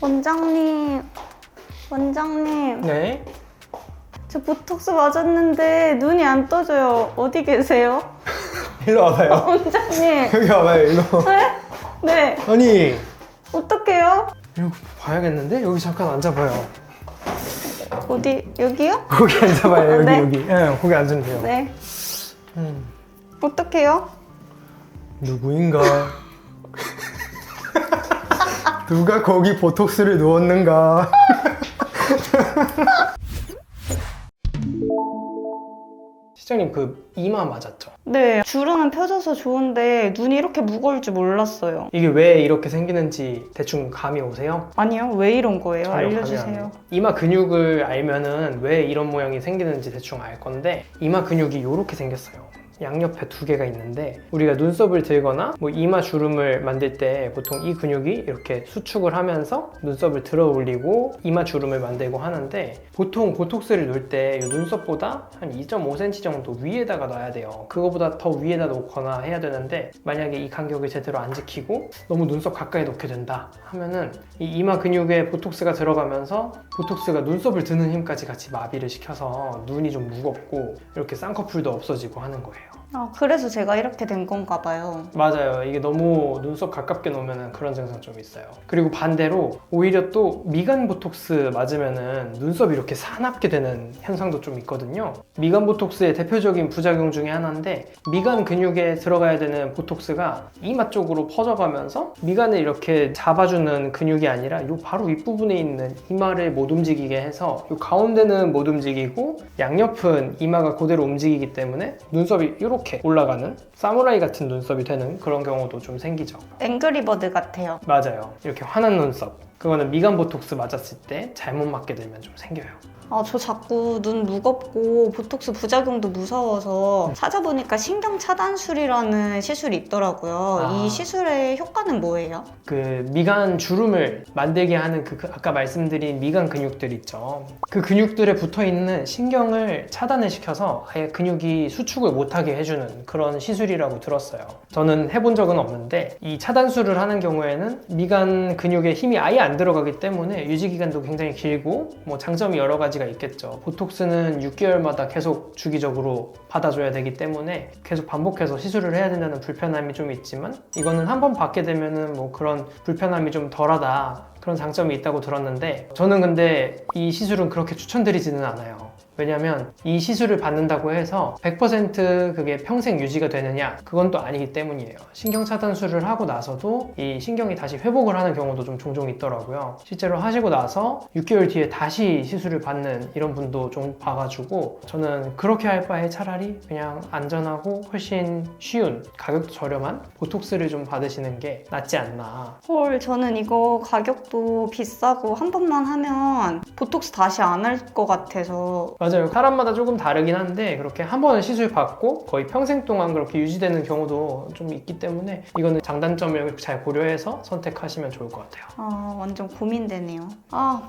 원장님, 원장님. 네? 저 보톡스 맞았는데 눈이 안 떠져요. 어디 계세요? 일로 와봐요. 원장님. 여기 와봐요, 일로. 네? 네. 아니, 어떡해요? 이거 봐야겠는데? 여기 잠깐 앉아봐요. 어디, 여기요? 거기 앉아봐요, 여기, 네. 여기. 네, 거기 앉으면 돼요. 네. 음, 어떡해요? 누구인가? 누가 거기 보톡스를 누웠는가? 시장님 그 이마 맞았죠? 네. 주름은 펴져서 좋은데 눈이 이렇게 무거울 줄 몰랐어요. 이게 왜 이렇게 생기는지 대충 감이 오세요? 아니요. 왜 이런 거예요? 전혀 감이 안 알려주세요. 와요. 이마 근육을 알면은 왜 이런 모양이 생기는지 대충 알 건데, 이마 근육이 이렇게 생겼어요. 양옆에 두 개가 있는데, 우리가 눈썹을 들거나 뭐 이마 주름을 만들 때 보통 이 근육이 이렇게 수축을 하면서 눈썹을 들어 올리고 이마 주름을 만들고 하는데, 보통 보톡스를 놓을 때 이 눈썹보다 한 2.5cm 정도 위에다가 놔야 돼요. 그거보다 더 위에다 놓거나 해야 되는데, 만약에 이 간격을 제대로 안 지키고 너무 눈썹 가까이 놓게 된다 하면은 이 이마 근육에 보톡스가 들어가면서 보톡스가 눈썹을 드는 힘까지 같이 마비를 시켜서 눈이 좀 무겁고 이렇게 쌍꺼풀도 없어지고 하는 거예요. 그래서 제가 이렇게 된 건가 봐요. 맞아요. 이게 너무 눈썹 가깝게 놓으면 그런 증상 좀 있어요. 그리고 반대로 오히려 또 미간 보톡스 맞으면은 눈썹이 이렇게 사납게 되는 현상도 좀 있거든요. 미간 보톡스의 대표적인 부작용 중에 하나인데, 미간 근육에 들어가야 되는 보톡스가 이마 쪽으로 퍼져가면서 미간을 이렇게 잡아주는 근육이 아니라 요 바로 윗부분에 있는 이마를 못 움직이게 해서 요 가운데는 못 움직이고 양옆은 이마가 그대로 움직이기 때문에 눈썹이 이렇게 올라가는 사무라이 같은 눈썹이 되는 그런 경우도 좀 생기죠. 앵그리버드 같아요. 맞아요. 이렇게 환한 눈썹. 그거는 미간 보톡스 맞았을 때 잘못 맞게 되면 좀 생겨요. 저 자꾸 눈 무겁고 보톡스 부작용도 무서워서 찾아보니까 신경 차단술이라는 시술이 있더라고요. 이 시술의 효과는 뭐예요? 그 미간 주름을 만들게 하는 아까 말씀드린 미간 근육들 있죠. 그 근육들에 붙어 있는 신경을 차단을 시켜서 아예 근육이 수축을 못하게 해주는 그런 시술이라고 들었어요. 저는 해본 적은 없는데, 이 차단술을 하는 경우에는 미간 근육에 힘이 아예 안 들어가기 때문에 유지 기간도 굉장히 길고 뭐 장점이 여러 가지가 있겠죠. 보톡스는 6개월마다 계속 주기적으로 받아줘야 되기 때문에 계속 반복해서 시술을 해야 된다는 불편함이 좀 있지만, 이거는 한 번 받게 되면은 뭐 그런 불편함이 좀 덜하다, 그런 장점이 있다고 들었는데, 저는 근데 이 시술은 그렇게 추천드리지는 않아요. 왜냐면 이 시술을 받는다고 해서 100% 그게 평생 유지가 되느냐? 그건 또 아니기 때문이에요. 신경 차단술을 하고 나서도 이 신경이 다시 회복을 하는 경우도 좀 종종 있더라고요. 실제로 하시고 나서 6개월 뒤에 다시 시술을 받는 이런 분도 좀 봐가지고, 저는 그렇게 할 바에 차라리 그냥 안전하고 훨씬 쉬운, 가격도 저렴한 보톡스를 좀 받으시는 게 낫지 않나. 헐, 저는 이거 가격도 비싸고 한 번만 하면 보톡스 다시 안 할 것 같아서. 맞아요. 사람마다 조금 다르긴 한데, 그렇게 한 번 시술 받고 거의 평생 동안 그렇게 유지되는 경우도 좀 있기 때문에 이거는 장단점을 잘 고려해서 선택하시면 좋을 것 같아요. 완전 고민되네요.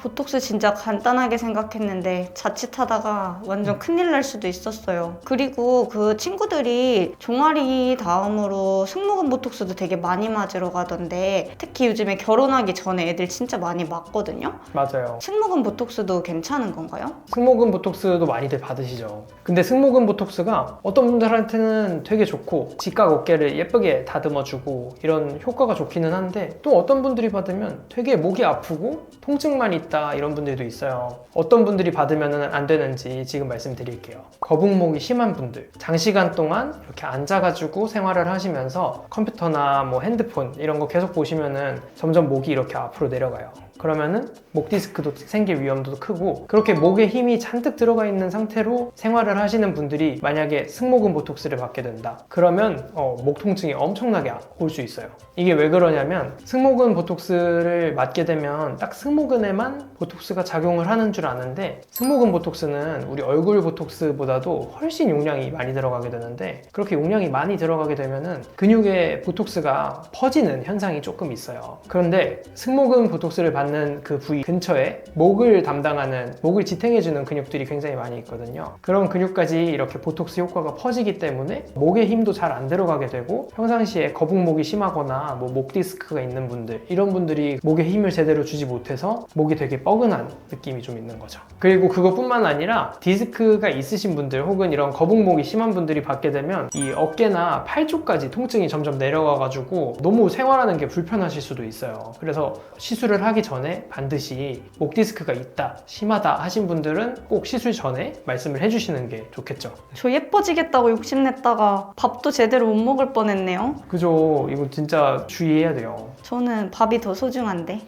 보톡스 진짜 간단하게 생각했는데 자칫하다가 완전 큰일 날 수도 있었어요. 그리고 그 친구들이 종아리 다음으로 승모근 보톡스도 되게 많이 맞으러 가던데, 특히 요즘에 결혼하기 전에 애들 진짜 많이 맞거든요. 맞아요. 승모근 보톡스도 괜찮은 건가요? 승모근 보톡스도 많이들 받으시죠. 근데 승모근 보톡스가 어떤 분들한테는 되게 좋고 직각 어깨를 예쁘게 다듬어주고 이런 효과가 좋기는 한데, 또 어떤 분들이 받으면 되게 목이 아프고 통증만 있다 이런 분들도 있어요. 어떤 분들이 받으면 안 되는지 지금 말씀드릴게요. 거북목이 심한 분들, 장시간 동안 이렇게 앉아가지고 생활을 하시면서 컴퓨터나 뭐 핸드폰 이런 거 계속 보시면은 점점 목이 이렇게 앞으로 내려가요. 그러면은 목 디스크도 생길 위험도 크고, 그렇게 목에 힘이 잔뜩 들어가 있는 상태로 생활을 하시는 분들이 만약에 승모근 보톡스를 받게 된다 그러면 목 통증이 엄청나게 올 수 있어요. 이게 왜 그러냐면, 승모근 보톡스를 맞게 되면 딱 승모근에만 보톡스가 작용을 하는 줄 아는데, 승모근 보톡스는 우리 얼굴 보톡스보다도 훨씬 용량이 많이 들어가게 되는데, 그렇게 용량이 많이 들어가게 되면은 근육에 보톡스가 퍼지는 현상이 조금 있어요. 그런데 승모근 보톡스를 받는 그 부위 근처에 목을 담당하는, 목을 지탱해주는 근육들이 굉장히 많이 있거든요. 그런 근육까지 이렇게 보톡스 효과가 퍼지기 때문에 목에 힘도 잘 안 들어가게 되고, 평상시에 거북목이 심하거나 분들이나 뭐 목 디스크가 있는 분들, 이런 분들이 목에 힘을 제대로 주지 못해서 목이 되게 뻐근한 느낌이 좀 있는 거죠. 그리고 그것뿐만 아니라 디스크가 있으신 분들 혹은 이런 거북목이 심한 분들이 받게 되면 이 어깨나 팔 쪽까지 통증이 점점 내려가가지고 너무 생활하는 게 불편하실 수도 있어요. 그래서 시술을 하기 전에 반드시 목 디스크가 있다, 심하다 하신 분들은 꼭 시술 전에 말씀을 해주시는 게 좋겠죠. 저 예뻐지겠다고 욕심냈다가 밥도 제대로 못 먹을 뻔했네요. 그죠? 이거 진짜 주의해야 돼요. 저는 밥이 더 소중한데.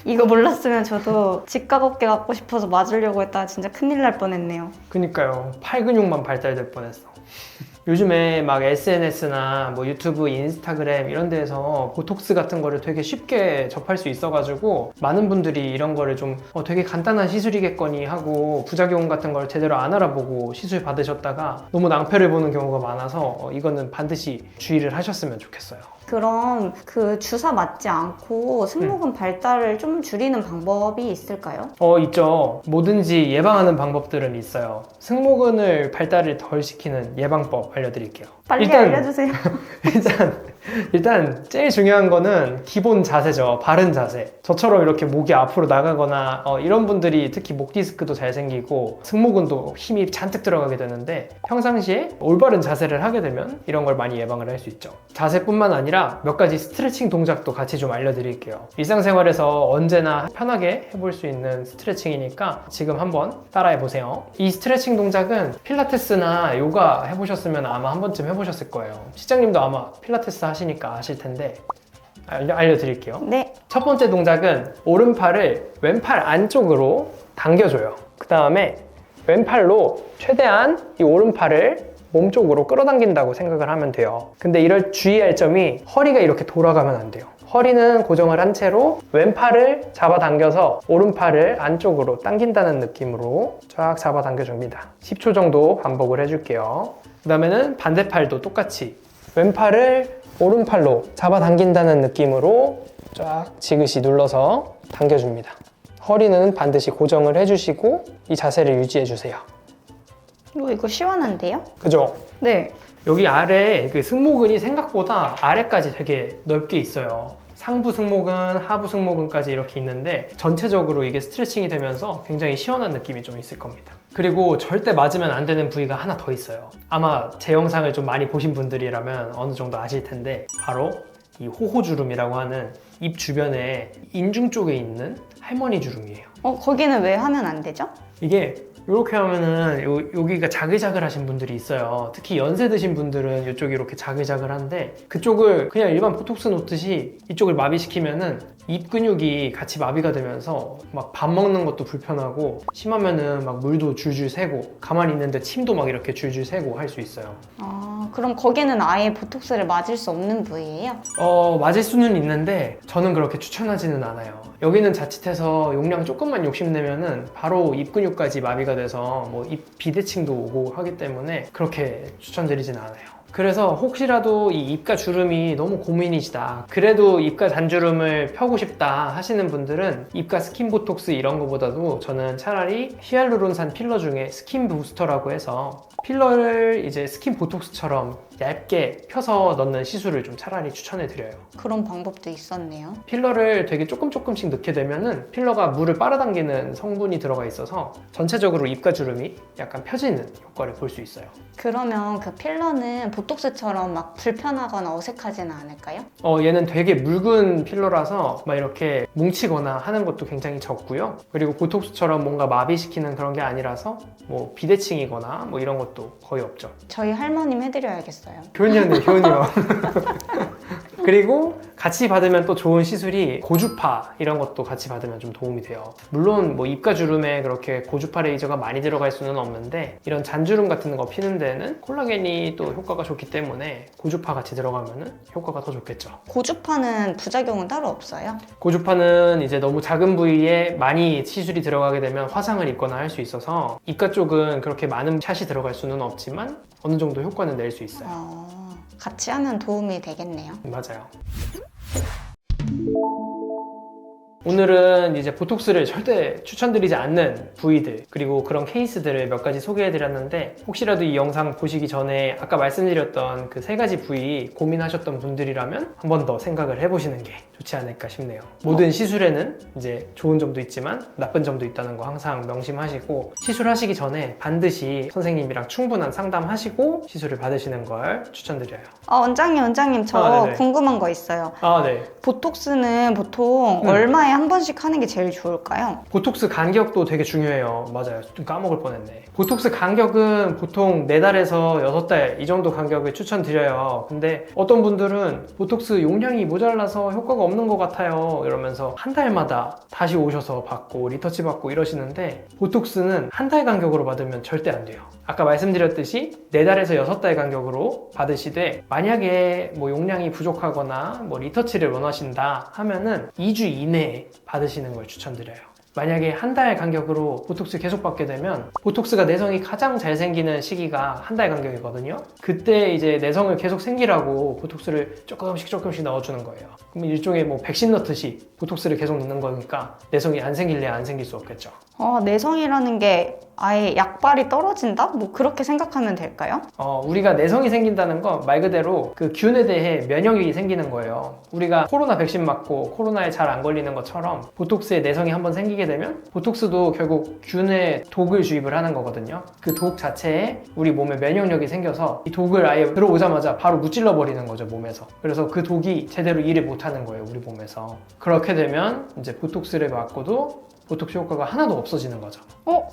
이거 몰랐으면 저도 직각 어깨 갖고 싶어서 맞으려고 했다가 진짜 큰일 날 뻔했네요. 그니까요. 팔 근육만 발달될 뻔했어. 요즘에 막 SNS나 뭐 유튜브, 인스타그램 이런 데에서 보톡스 같은 거를 되게 쉽게 접할 수 있어가지고 많은 분들이 이런 거를 좀 되게 간단한 시술이겠거니 하고 부작용 같은 걸 제대로 안 알아보고 시술 받으셨다가 너무 낭패를 보는 경우가 많아서 이거는 반드시 주의를 하셨으면 좋겠어요. 그럼 그 주사 맞지 않고 승모근 발달을 좀 줄이는 방법이 있을까요? 있죠. 뭐든지 예방하는 방법들은 있어요. 승모근을 발달을 덜 시키는 예방법 알려드릴게요. 빨리 알려주세요. 일단 제일 중요한 거는 기본 자세죠. 바른 자세. 저처럼 이렇게 목이 앞으로 나가거나 이런 분들이 특히 목 디스크도 잘 생기고 승모근도 힘이 잔뜩 들어가게 되는데 평상시에 올바른 자세를 하게 되면 이런 걸 많이 예방을 할 수 있죠. 자세뿐만 아니라 몇 가지 스트레칭 동작도 같이 좀 알려드릴게요. 일상생활에서 언제나 편하게 해볼 수 있는 스트레칭이니까 지금 한번 따라해보세요. 이 스트레칭 동작은 필라테스나 요가 해보셨으면 아마 한 번쯤 해보셨을 거예요. 시장님도 아마 필라테스 하시니까 아실 텐데 알려드릴게요. 네. 첫 번째 동작은 오른팔을 왼팔 안쪽으로 당겨줘요. 그 다음에 왼팔로 최대한 이 오른팔을 몸쪽으로 끌어당긴다고 생각을 하면 돼요. 근데 이럴 주의할 점이 허리가 이렇게 돌아가면 안 돼요. 허리는 고정을 한 채로 왼팔을 잡아당겨서 오른팔을 안쪽으로 당긴다는 느낌으로 쫙 잡아당겨줍니다. 10초 정도 반복을 해줄게요. 그 다음에는 반대팔도 똑같이 왼팔을 오른팔로 잡아당긴다는 느낌으로 쫙 지그시 눌러서 당겨줍니다. 허리는 반드시 고정을 해주시고 이 자세를 유지해주세요. 이거 시원한데요? 그죠? 네. 여기 아래 그 승모근이 생각보다 아래까지 되게 넓게 있어요. 상부 승모근, 하부 승모근까지 이렇게 있는데 전체적으로 이게 스트레칭이 되면서 굉장히 시원한 느낌이 좀 있을 겁니다. 그리고 절대 맞으면 안 되는 부위가 하나 더 있어요. 아마 제 영상을 좀 많이 보신 분들이라면 어느 정도 아실 텐데 바로 이 호호주름이라고 하는 입 주변에 인중 쪽에 있는 할머니 주름이에요. 거기는 왜 하면 안 되죠? 이게 이렇게 하면은 여기가 자글자글하신 분들이 있어요. 특히 연세 드신 분들은 이쪽이 이렇게 자글자글한데 그쪽을 그냥 일반 보톡스 놓듯이 이쪽을 마비시키면은 입 근육이 같이 마비가 되면서 막 밥 먹는 것도 불편하고 심하면은 막 물도 줄줄 새고 가만히 있는데 침도 막 이렇게 줄줄 새고 할 수 있어요. 그럼 거기는 아예 보톡스를 맞을 수 없는 부위예요? 맞을 수는 있는데 저는 그렇게 추천하지는 않아요. 여기는 자칫해서 용량 조금만 욕심내면은 바로 입 근육까지 마비가 돼서 뭐 입 비대칭도 오고 하기 때문에 그렇게 추천드리진 않아요. 그래서 혹시라도 이 입가 주름이 너무 고민이시다, 그래도 입가 잔주름을 펴고 싶다 하시는 분들은 입가 스킨 보톡스 이런 거보다도 저는 차라리 히알루론산 필러 중에 스킨 부스터라고 해서 필러를 이제 스킨 보톡스처럼 얇게 펴서 넣는 시술을 좀 차라리 추천해 드려요. 그런 방법도 있었네요. 필러를 되게 조금씩 넣게 되면은 필러가 물을 빨아당기는 성분이 들어가 있어서 전체적으로 입가 주름이 약간 펴지는 효과를 볼 수 있어요. 그러면 그 필러는 보톡스처럼 막 불편하거나 어색하지는 않을까요? 얘는 되게 묽은 필러라서 막 이렇게 뭉치거나 하는 것도 굉장히 적고요. 그리고 보톡스처럼 뭔가 마비시키는 그런 게 아니라서 뭐 비대칭이거나 뭐 이런 것도 거의 없죠. 저희 할머님 해드려야겠어요. 효은이요. 그리고 같이 받으면 또 좋은 시술이 고주파 이런 것도 같이 받으면 좀 도움이 돼요. 물론 뭐 입가 주름에 그렇게 고주파 레이저가 많이 들어갈 수는 없는데 이런 잔주름 같은 거 피는 데는 콜라겐이 또 효과가 좋기 때문에 고주파 같이 들어가면 효과가 더 좋겠죠. 고주파는 부작용은 따로 없어요? 고주파는 이제 너무 작은 부위에 많이 시술이 들어가게 되면 화상을 입거나 할 수 있어서 입가 쪽은 그렇게 많은 샷이 들어갈 수는 없지만 어느 정도 효과는 낼 수 있어요. 같이 하면 도움이 되겠네요. 맞아요. 오늘은 이제 보톡스를 절대 추천드리지 않는 부위들 그리고 그런 케이스들을 몇 가지 소개해드렸는데 혹시라도 이 영상 보시기 전에 아까 말씀드렸던 그 3가지 부위 고민하셨던 분들이라면 한 번 더 생각을 해보시는 게 좋지 않을까 싶네요. 모든 시술에는 이제 좋은 점도 있지만 나쁜 점도 있다는 거 항상 명심하시고 시술하시기 전에 반드시 선생님이랑 충분한 상담하시고 시술을 받으시는 걸 추천드려요. 원장님 저 네네. 궁금한 거 있어요. 네. 보톡스는 보통 얼마에 한 번씩 하는 게 제일 좋을까요? 보톡스 간격도 되게 중요해요. 맞아요. 좀 까먹을 뻔했네. 보톡스 간격은 보통 4달에서 6달 이 정도 간격을 추천드려요. 근데 어떤 분들은 보톡스 용량이 모자라서 효과가 없는 것 같아요. 이러면서 한 달마다 다시 오셔서 받고 리터치 받고 이러시는데 보톡스는 한 달 간격으로 받으면 절대 안 돼요. 아까 말씀드렸듯이 4달에서 6달 간격으로 받으시되 만약에 뭐 용량이 부족하거나 뭐 리터치를 원하신다 하면은 2주 이내에 받으시는 걸 추천드려요. 만약에 한 달 간격으로 보톡스 계속 받게 되면 보톡스가 내성이 가장 잘 생기는 시기가 한 달 간격이거든요. 그때 이제 내성을 계속 생기라고 보톡스를 조금씩 넣어주는 거예요. 그럼 일종의 뭐 백신 넣듯이 보톡스를 계속 넣는 거니까 내성이 안 생길래야 안 생길 수 없겠죠. 내성이라는 게 아예 약발이 떨어진다? 뭐 그렇게 생각하면 될까요? 우리가 내성이 생긴다는 건 말 그대로 그 균에 대해 면역력이 생기는 거예요. 우리가 코로나 백신 맞고 코로나에 잘 안 걸리는 것처럼 보톡스에 내성이 한번 생기게 되면 보톡스도 결국 균에 독을 주입을 하는 거거든요. 그 독 자체에 우리 몸에 면역력이 생겨서 이 독을 아예 들어오자마자 바로 무찔러 버리는 거죠, 몸에서. 그래서 그 독이 제대로 일을 못 하는 거예요, 우리 몸에서. 그렇게 되면 이제 보톡스를 맞고도 보톡스 효과가 하나도 없어지는 거죠.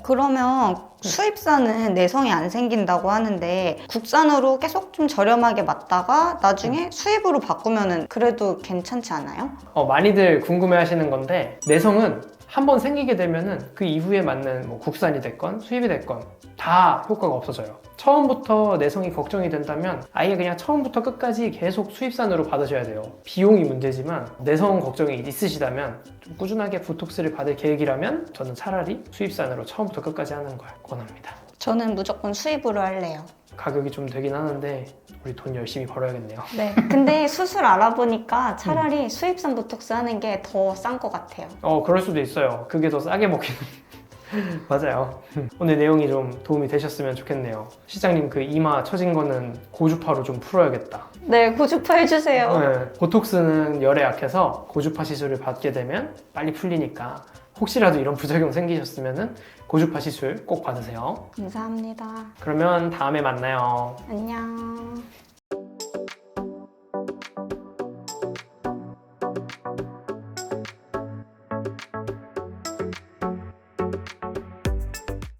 그러면 수입산은 내성이 안 생긴다고 하는데 국산으로 계속 좀 저렴하게 맞다가 나중에 수입으로 바꾸면은 그래도 괜찮지 않아요? 많이들 궁금해 하시는 건데 내성은 한번 생기게 되면은 그 이후에 맞는 뭐 국산이 됐건 수입이 됐건 다 효과가 없어져요. 처음부터 내성이 걱정이 된다면 아예 그냥 처음부터 끝까지 계속 수입산으로 받으셔야 돼요. 비용이 문제지만 내성 걱정이 있으시다면 좀 꾸준하게 보톡스를 받을 계획이라면 저는 차라리 수입산으로 처음부터 끝까지 하는 걸 권합니다. 저는 무조건 수입으로 할래요. 가격이 좀 되긴 하는데 우리 돈 열심히 벌어야겠네요. 네. 근데 수술 알아보니까 차라리 수입산 보톡스 하는 게 더 싼 것 같아요. 그럴 수도 있어요. 그게 더 싸게 먹히는. 맞아요. 오늘 내용이 좀 도움이 되셨으면 좋겠네요. 시장님 그 이마 처진 거는 고주파로 좀 풀어야겠다. 네, 고주파 해주세요. 네, 보톡스는 열에 약해서 고주파 시술을 받게 되면 빨리 풀리니까 혹시라도 이런 부작용 생기셨으면 고주파 시술 꼭 받으세요. 감사합니다. 그러면 다음에 만나요. 안녕.